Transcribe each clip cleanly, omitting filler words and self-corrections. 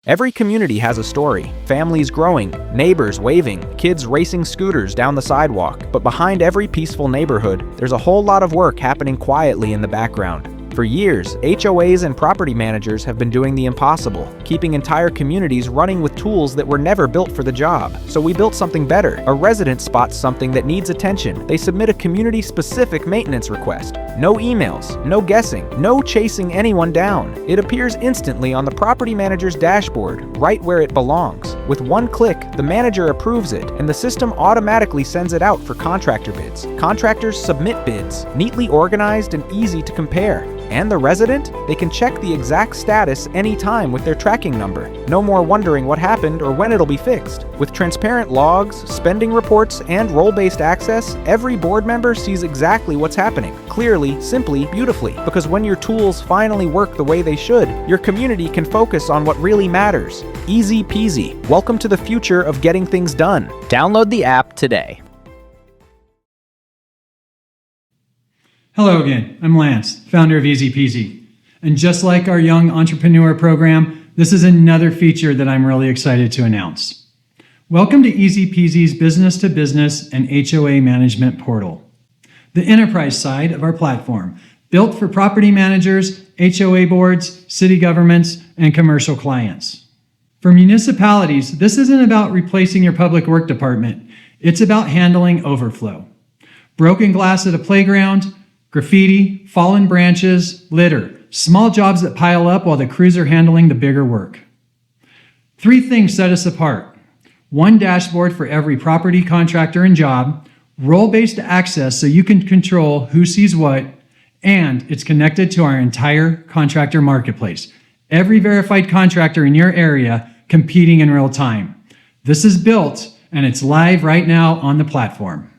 Every community has a story. Families growing, neighbors waving, kids racing scooters down the sidewalk. But behind every peaceful neighborhood, there's a whole lot of work happening quietly in the background. For years, HOAs and property managers have been doing the impossible, keeping entire communities running with tools that were never built for the job. So we built something better. A resident spots something that needs attention. They submit a community-specific maintenance request. No emails, no guessing, no chasing anyone down. It appears instantly on the property manager's dashboard, right where it belongs. With one click, the manager approves it, and the system automatically sends it out for contractor bids. Contractors submit bids, neatly organized and easy to compare. And the resident? They can check the exact status anytime with their tracking number. No more wondering what happened or when it'll be fixed. With transparent logs, spending reports, and role-based access, every board member sees exactly what's happening. Clearly, simply, beautifully. Because when your tools finally work the way they should, your community can focus on what really matters. EZPeazy. Welcome to the future of getting things done. Download the app today. Hello again, I'm Lance, founder of EZPeazy. And just like our Young Entrepreneur program, this is another feature that I'm really excited to announce. Welcome to EZPeazy's business-to-business and HOA management portal, the enterprise side of our platform, built for property managers, HOA boards, city governments, and commercial clients. For municipalities, this isn't about replacing your public work department. It's about handling overflow. Broken glass at a playground, graffiti, fallen branches, litter, small jobs that pile up while the crews are handling the bigger work. Three things set us apart. One dashboard for every property, contractor, and job, role-based access so you can control who sees what, and it's connected to our entire contractor marketplace. Every verified contractor in your area competing in real time. This is built and it's live right now on the platform.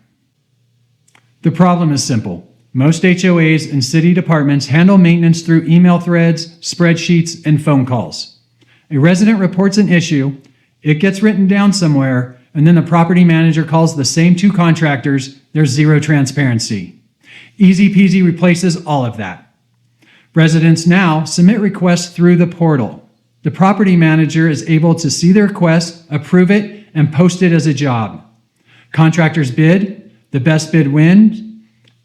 The problem is simple. Most HOAs and city departments handle maintenance through email threads, spreadsheets, and phone calls. A resident reports an issue, it gets written down somewhere, and then the property manager calls the same two contractors. There's zero transparency. EZPeazy replaces all of that. Residents now submit requests through the portal. The property manager is able to see the request, approve it, and post it as a job. Contractors bid, the best bid wins.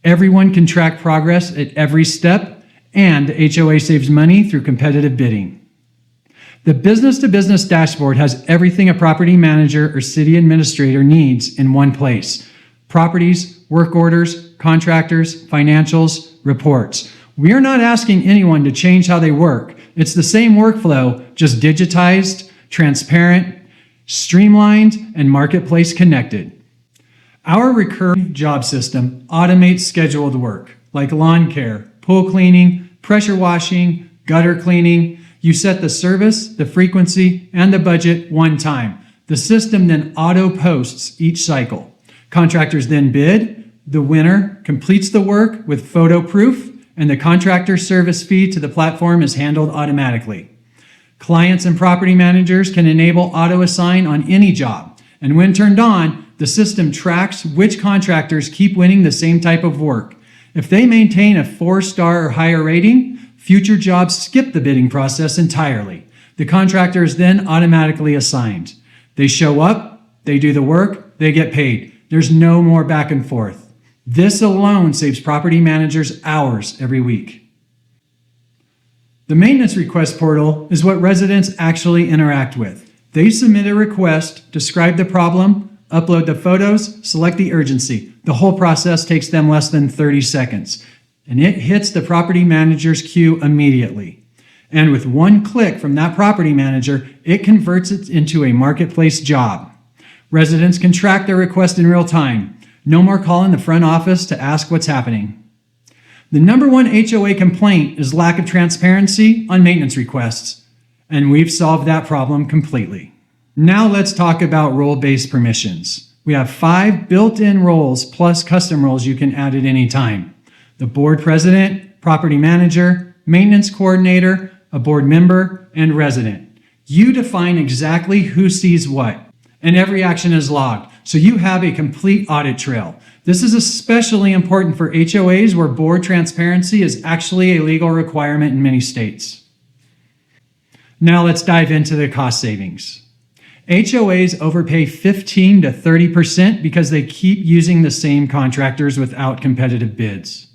Everyone can track progress at every step, and the HOA saves money through competitive bidding. The business-to-business dashboard has everything a property manager or city administrator needs in one place. Properties, work orders, contractors, financials, reports. We are not asking anyone to change how they work. It's the same workflow, just digitized, transparent, streamlined, and marketplace connected. Our recurring job system automates scheduled work, like lawn care, pool cleaning, pressure washing, gutter cleaning. You set the service, the frequency, and the budget one time. The system then auto-posts each cycle. Contractors then bid, the winner completes the work with photo proof, and the contractor service fee to the platform is handled automatically. Clients and property managers can enable auto-assign on any job, and when turned on, the system tracks which contractors keep winning the same type of work. If they maintain a 4-star or higher rating, future jobs skip the bidding process entirely. The contractor is then automatically assigned. They show up, they do the work, they get paid. There's no more back and forth. This alone saves property managers hours every week. The maintenance request portal is what residents actually interact with. They submit a request, describe the problem, upload the photos, select the urgency. The whole process takes them less than 30 seconds, and it hits the property manager's queue immediately. And with one click from that property manager, it converts it into a marketplace job. Residents can track their request in real time. No more calling the front office to ask what's happening. The number one HOA complaint is lack of transparency on maintenance requests, and we've solved that problem completely. Now let's talk about role-based permissions. We have 5 built-in roles plus custom roles you can add at any time. The board president, property manager, maintenance coordinator, a board member, and resident. You define exactly who sees what, and every action is logged, so you have a complete audit trail. This is especially important for HOAs where board transparency is actually a legal requirement in many states. Now let's dive into the cost savings. HOAs overpay 15 to 30% because they keep using the same contractors without competitive bids.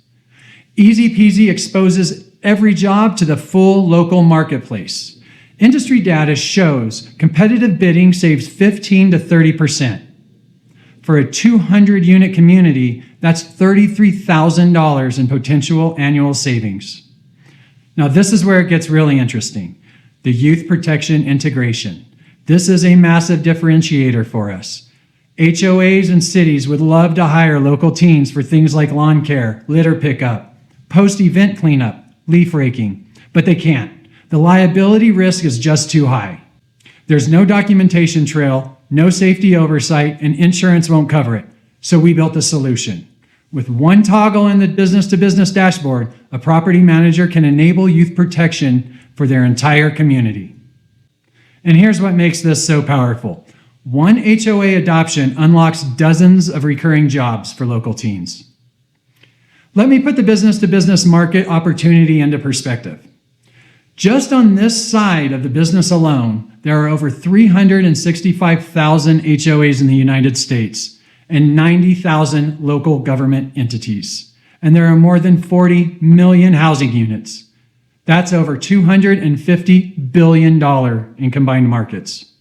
EZPeazy exposes every job to the full local marketplace. Industry data shows competitive bidding saves 15 to 30%. For a 200-unit community, that's $33,000 in potential annual savings. Now, this is where it gets really interesting. The youth protection integration. This is a massive differentiator for us. HOAs and cities would love to hire local teens for things like lawn care, litter pickup, post-event cleanup, leaf raking, but they can't. The liability risk is just too high. There's no documentation trail, no safety oversight, and insurance won't cover it. So we built a solution. With one toggle in the business-to-business dashboard, a property manager can enable youth protection for their entire community. And here's what makes this so powerful. One HOA adoption unlocks dozens of recurring jobs for local teens. Let me put the business-to-business market opportunity into perspective. Just on this side of the business alone, there are over 365,000 HOAs in the United States and 90,000 local government entities. And there are more than 40 million housing units. That's over $250 billion in combined markets.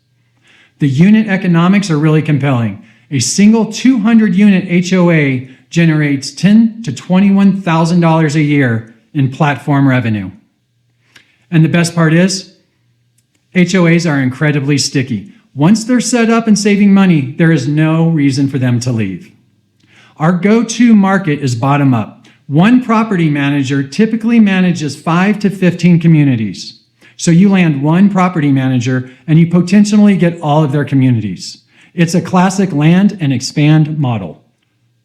The unit economics are really compelling. A single 200-unit HOA generates $10,000 to $21,000 a year in platform revenue. And the best part is, HOAs are incredibly sticky. Once they're set up and saving money, there is no reason for them to leave. Our go-to market is bottom up. One property manager typically manages 5 to 15 communities. So you land one property manager and you potentially get all of their communities. It's a classic land and expand model.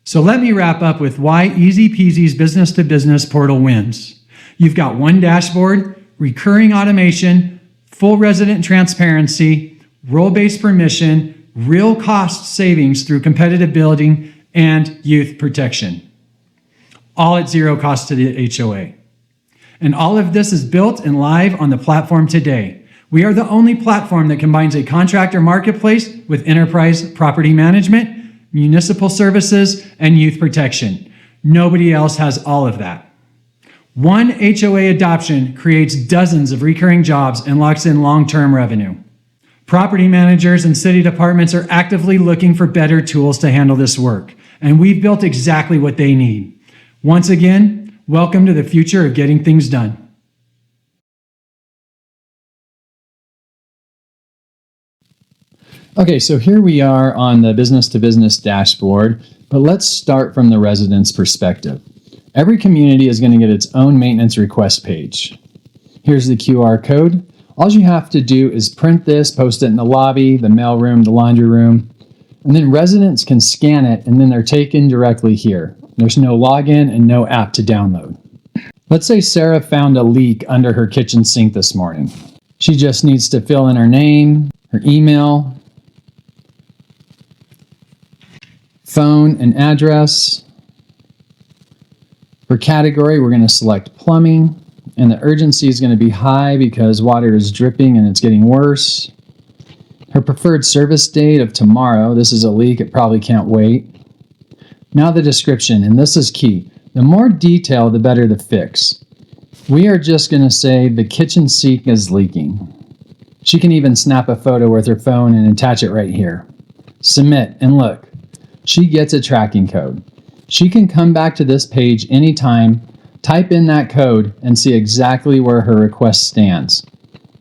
So let me wrap up with why EZPeazy's business-to-business portal wins. You've got one dashboard, recurring automation, full resident transparency, role-based permission, real cost savings through competitive building, and youth protection. All at zero cost to the HOA. And all of this is built and live on the platform today. We are the only platform that combines a contractor marketplace with enterprise property management, municipal services, and youth protection. Nobody else has all of that. One HOA adoption creates dozens of recurring jobs and locks in long-term revenue. Property managers and city departments are actively looking for better tools to handle this work, and we've built exactly what they need. Once again, welcome to the future of getting things done. Okay, so here we are on the business-to-business dashboard, but let's start from the resident's perspective. Every community is going to get its own maintenance request page. Here's the QR code. All you have to do is print this, post it in the lobby, the mail room, the laundry room, and then residents can scan it and then they're taken directly here. There's no login and no app to download. Let's say Sarah found a leak under her kitchen sink this morning. She just needs to fill in her name, her email, phone and address. For category, we're going to select plumbing, and the urgency is going to be high because water is dripping and it's getting worse. Her preferred service date of tomorrow. This is a leak, it probably can't wait. Now the description, and this is key. The more detail, the better the fix. We are just going to say the kitchen sink is leaking. She can even snap a photo with her phone and attach it right here. Submit, and look, she gets a tracking code. She can come back to this page anytime, type in that code, and see exactly where her request stands.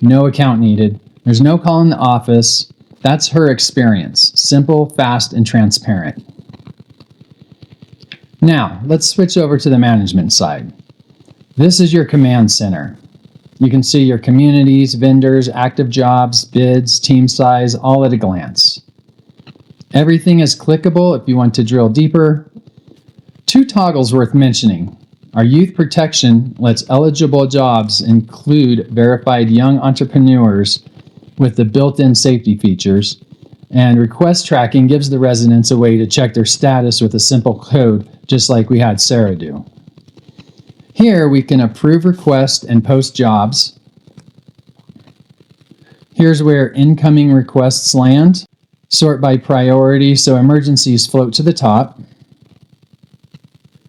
No account needed. There's no call in the office. That's her experience. Simple, fast, and transparent. Now, let's switch over to the management side. This is your command center. You can see your communities, vendors, active jobs, bids, team size, all at a glance. Everything is clickable if you want to drill deeper. Two toggles worth mentioning. Our youth protection lets eligible jobs include verified young entrepreneurs with the built-in safety features, and request tracking gives the residents a way to check their status with a simple code, just like we had Sarah do. Here we can approve requests and post jobs. Here's where incoming requests land. Sort by priority, so emergencies float to the top.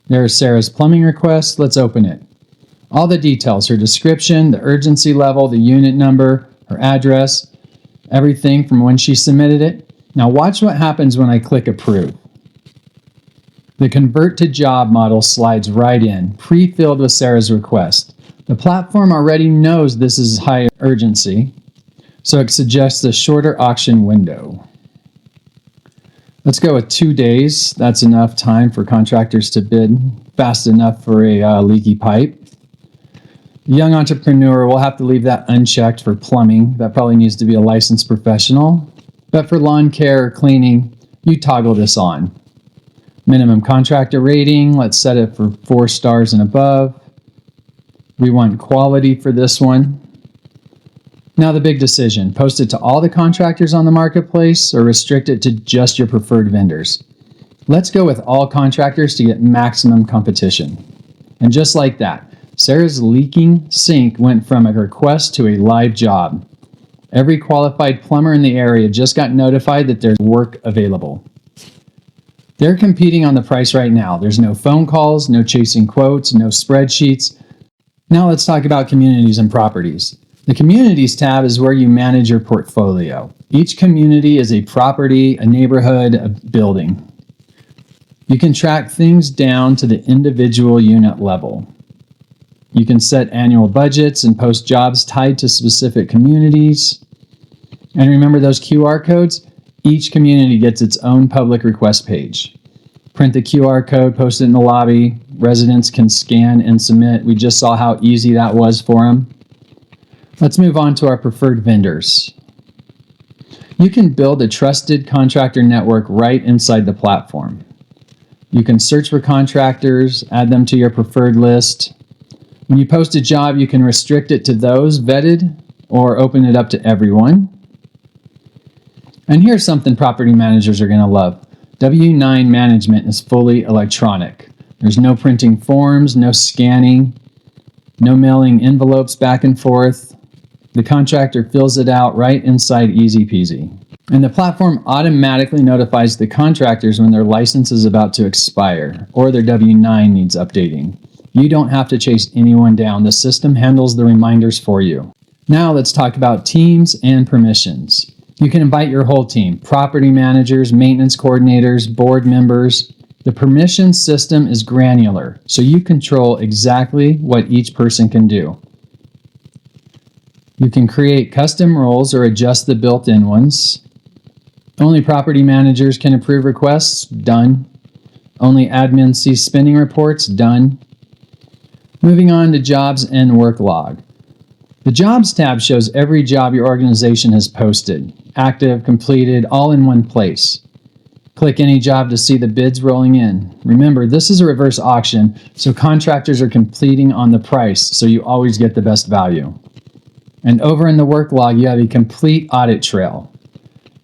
There's Sarah's plumbing request. Let's open it. All the details, her description, the urgency level, the unit number, her address, everything from when she submitted it. Now watch what happens when I click approve. The convert to job model slides right in, pre-filled with Sarah's request. The platform already knows this is high urgency, so it suggests a shorter auction window. Let's go with 2 days. That's enough time for contractors to bid fast enough for a leaky pipe. The young entrepreneur will have to leave that unchecked for plumbing. That probably needs to be a licensed professional. But for lawn care or cleaning, you toggle this on. Minimum contractor rating, let's set it for 4 stars and above. We want quality for this one. Now the big decision, post it to all the contractors on the marketplace or restrict it to just your preferred vendors. Let's go with all contractors to get maximum competition. And just like that, Sarah's leaking sink went from a request to a live job. Every qualified plumber in the area just got notified that there's work available. They're competing on the price right now. There's no phone calls, no chasing quotes, no spreadsheets. Now let's talk about communities and properties. The Communities tab is where you manage your portfolio. Each community is a property, a neighborhood, a building. You can track things down to the individual unit level. You can set annual budgets and post jobs tied to specific communities. And remember those QR codes? Each community gets its own public request page. Print the QR code, post it in the lobby. Residents can scan and submit. We just saw how easy that was for them. Let's move on to our preferred vendors. You can build a trusted contractor network right inside the platform. You can search for contractors, add them to your preferred list. When you post a job, you can restrict it to those vetted or open it up to everyone. And here's something property managers are going to love. W-9 management is fully electronic. There's no printing forms, no scanning, no mailing envelopes back and forth. The contractor fills it out right inside EZPeazy. And the platform automatically notifies the contractors when their license is about to expire or their W-9 needs updating. You don't have to chase anyone down. The system handles the reminders for you. Now let's talk about teams and permissions. You can invite your whole team, property managers, maintenance coordinators, board members. The permission system is granular, so you control exactly what each person can do. You can create custom roles or adjust the built-in ones. Only property managers can approve requests, done. Only admins see spending reports, done. Moving on to jobs and work log. The Jobs tab shows every job your organization has posted, active, completed, all in one place. Click any job to see the bids rolling in. Remember, this is a reverse auction, so contractors are competing on the price, so you always get the best value. And over in the work log, you have a complete audit trail.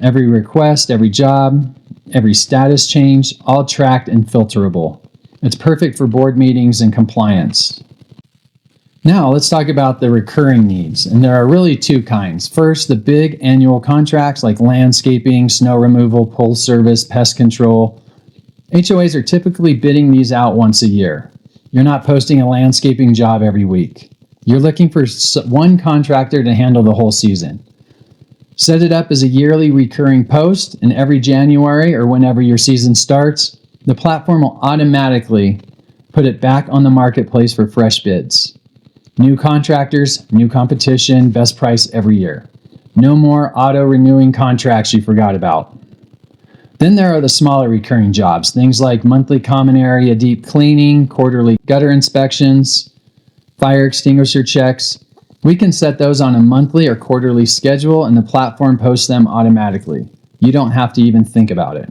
Every request, every job, every status change, all tracked and filterable. It's perfect for board meetings and compliance. Now let's talk about the recurring needs, and there are really 2 kinds. First, the big annual contracts like landscaping, snow removal, pool service, pest control. HOAs are typically bidding these out once a year. You're not posting a landscaping job every week. You're looking for one contractor to handle the whole season. Set it up as a yearly recurring post, and every January or whenever your season starts, the platform will automatically put it back on the marketplace for fresh bids. New contractors, new competition, best price every year. No more auto-renewing contracts you forgot about. Then there are the smaller recurring jobs, things like monthly common area deep cleaning, quarterly gutter inspections, fire extinguisher checks. We can set those on a monthly or quarterly schedule, and the platform posts them automatically. You don't have to even think about it.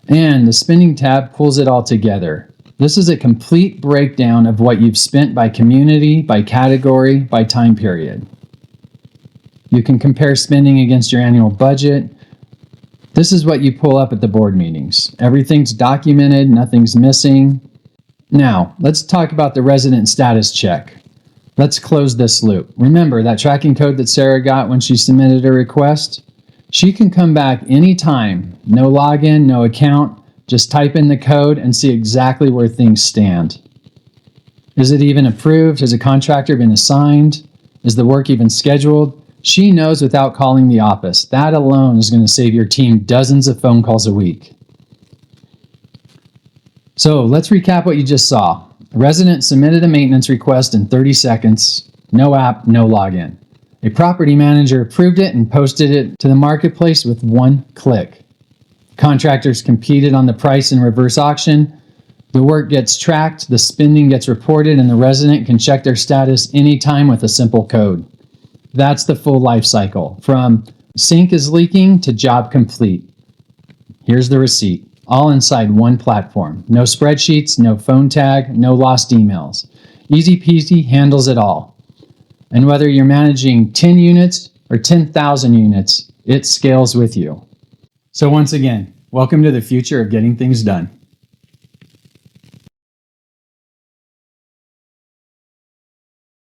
And the spending tab pulls it all together. This is a complete breakdown of what you've spent by community, by category, by time period. You can compare spending against your annual budget. This is what you pull up at the board meetings. Everything's documented, nothing's missing. Now, let's talk about the resident status check. Let's close this loop. Remember that tracking code that Sarah got when she submitted her request? She can come back anytime. No login, no account. Just type in the code and see exactly where things stand. Is it even approved? Has a contractor been assigned? Is the work even scheduled? She knows without calling the office. That alone is going to save your team dozens of phone calls a week. So let's recap what you just saw. A resident submitted a maintenance request in 30 seconds. No app, no login. A property manager approved it and posted it to the marketplace with one click. Contractors competed on the price in reverse auction. The work gets tracked, the spending gets reported, and the resident can check their status anytime with a simple code. That's the full life cycle, from sink is leaking to job complete. Here's the receipt, all inside one platform. No spreadsheets, no phone tag, no lost emails. EZPeazy handles it all. And whether you're managing 10 units or 10,000 units, it scales with you. So once again, welcome to the future of getting things done.